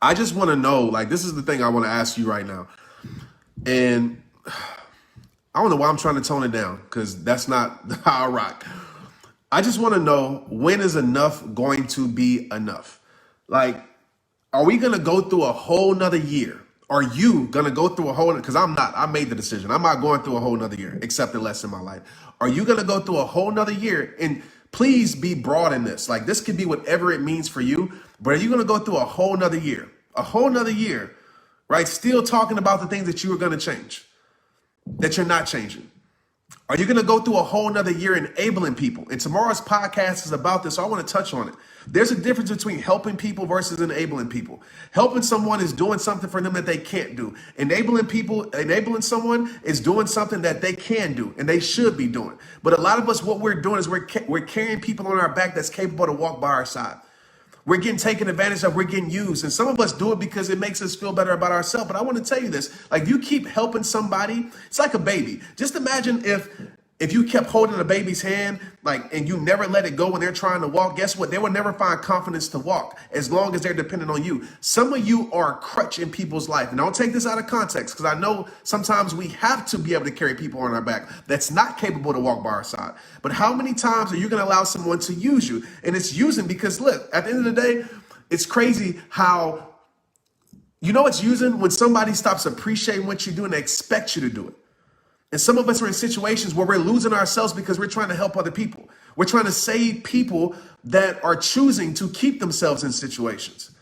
I just want to know, like, this is the thing I want to ask you right now. And I don't know why I'm trying to tone it down, because that's not how I rock. I just want to know, when is enough going to be enough? Like, are we going to go through a whole nother year? Are you going to go through a whole, because I'm not, I made the decision. I'm not going through a whole nother year, accepting less in my life. Are you going to go through a whole nother year? And please be broad in this. Like, this could be whatever it means for you, but are you going to go through a whole nother year? A whole nother year, right? Still talking about the things that you are going to change, that you're not changing. Are you going to go through a whole nother year enabling people? And tomorrow's podcast is about this, so I want to touch on it. There's a difference between helping people versus enabling people. Helping someone is doing something for them that they can't do. Enabling someone is doing something that they can do and they should be doing. But a lot of us, what we're doing is we're carrying people on our back that's capable to walk by our side. We're getting taken advantage of, we're getting used. And some of us do it because it makes us feel better about ourselves. But I want to tell you this, like, if you keep helping somebody, it's like a baby. Just imagine if you kept holding a baby's hand, like, and you never let it go when they're trying to walk, guess what? They will never find confidence to walk as long as they're dependent on you. Some of you are a crutch in people's life. And don't take this out of context, because I know sometimes we have to be able to carry people on our back that's not capable to walk by our side. But how many times are you going to allow someone to use you? And it's using because, look, at the end of the day, it's crazy how, you know, it's using when somebody stops appreciating what you do and they expect you to do it. And some of us are in situations where we're losing ourselves because we're trying to help other people. We're trying to save people that are choosing to keep themselves in situations.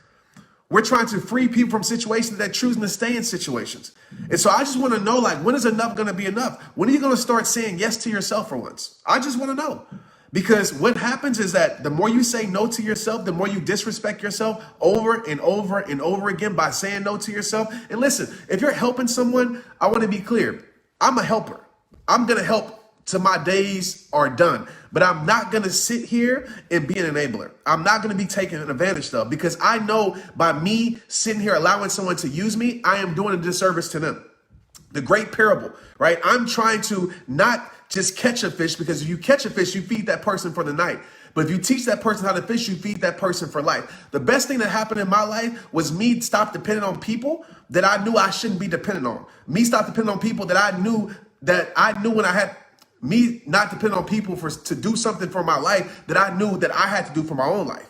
We're trying to free people from situations that are choosing to stay in situations. And so I just want to know, like, when is enough going to be enough? When are you going to start saying yes to yourself for once? I just want to know. Because what happens is that the more you say no to yourself, the more you disrespect yourself over and over and over again by saying no to yourself. And listen, if you're helping someone, I want to be clear. I'm a helper. I'm going to help till my days are done. But I'm not going to sit here and be an enabler. I'm not going to be taken advantage of, because I know by me sitting here allowing someone to use me, I am doing a disservice to them. The great parable, right? I'm trying to not just catch a fish, because if you catch a fish, you feed that person for the night. But if you teach that person how to fish, you feed that person for life. The best thing that happened in my life was me stop depending on people that I knew I shouldn't be dependent on. Me stop depending on people that I knew when I had, me not depending on people to do something for my life that I knew that I had to do for my own life.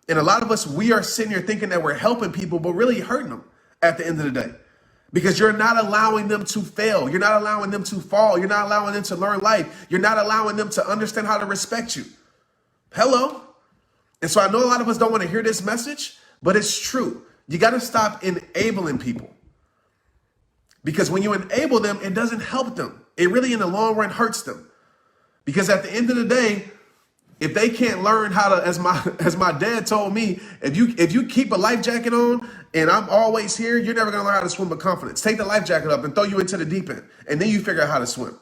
And a lot of us, we are sitting here thinking that we're helping people, but really hurting them at the end of the day. Because you're not allowing them to fail. You're not allowing them to fall. You're not allowing them to learn life. You're not allowing them to understand how to respect you. Hello? And so I know a lot of us don't want to hear this message, but it's true. You got to stop enabling people. Because when you enable them, it doesn't help them. It really, in the long run, hurts them. Because at the end of the day, if they can't learn how to, as my dad told me, if you keep a life jacket on and I'm always here, you're never going to learn how to swim with confidence. Take the life jacket up and throw you into the deep end, and then you figure out how to swim.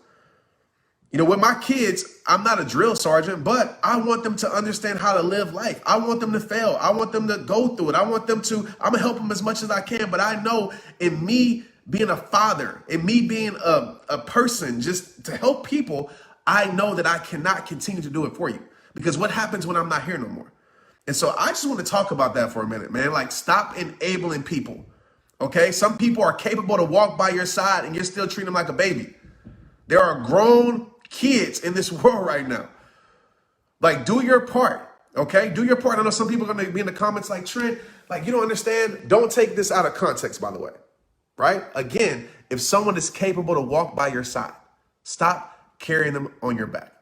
You know, with my kids, I'm not a drill sergeant, but I want them to understand how to live life. I want them to fail. I want them to go through it. I'm going to help them as much as I can. But I know, in me being a father, in me being a person just to help people, I know that I cannot continue to do it for you. Because what happens when I'm not here no more? And so I just want to talk about that for a minute, man. Like, stop enabling people, okay? Some people are capable to walk by your side and you're still treating them like a baby. There are grown kids in this world right now. Like, do your part, okay? Do your part. I know some people are going to be in the comments like, Trent, like, you don't understand. Don't take this out of context, by the way, right? Again, if someone is capable to walk by your side, stop carrying them on your back.